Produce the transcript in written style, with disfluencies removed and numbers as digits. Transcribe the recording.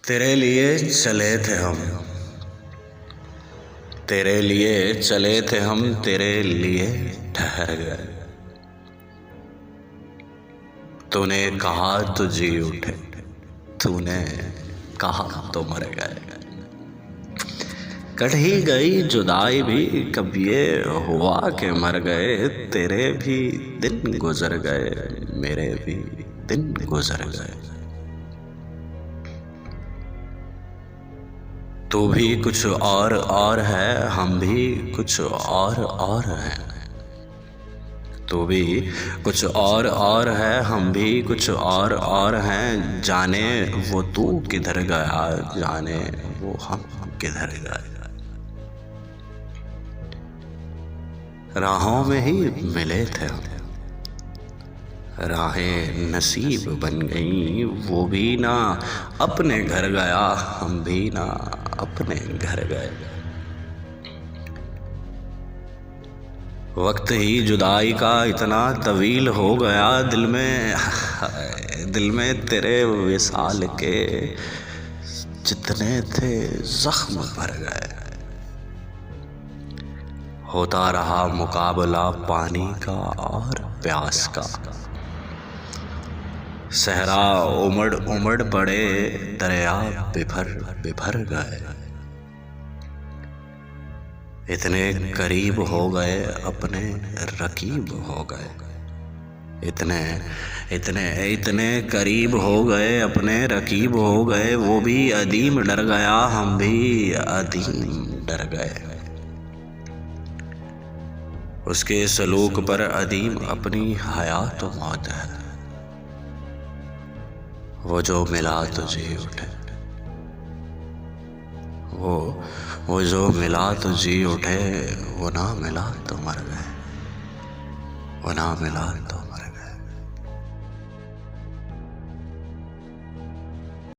तेरे लिए चले थे हम, तेरे लिए चले थे हम, तेरे लिए ठहर गए। तूने कहा तो जी उठे, तूने कहा तो मर गए। कढ़ी गई जुदाई भी कब ये हुआ कि मर गए। तेरे भी दिन गुजर गए, मेरे भी दिन गुजर गए। तू भी कुछ और है, हम भी कुछ और हैं। तू भी कुछ और है, हम भी कुछ और हैं। जाने वो तू किधर गया, जाने वो हम किधर गए। राहों में ही मिले थे हम, राहें नसीब बन गईं। वो भी ना अपने घर गया, हम भी ना अपने घर गए। वक्त ही जुदाई का इतना तवील हो गया, दिल में तेरे विसाल के जितने थे जख्म भर गए। होता रहा मुकाबला पानी का और प्यास का। सहरा उमड़ उमड़ पड़े, दरिया बिभर गए। इतने करीब हो गए, अपने रकीब हो गए। इतने करीब हो गए, अपने रकीब हो गए। वो भी अदीम डर गया, हम भी अदीम डर गए। उसके सलूक पर अदीम अपनी हयात मौत है। वो जो मिला तो जी उठे, वो जो मिला तो जी उठे। वो ना मिला तो मर गए, वो ना मिला तो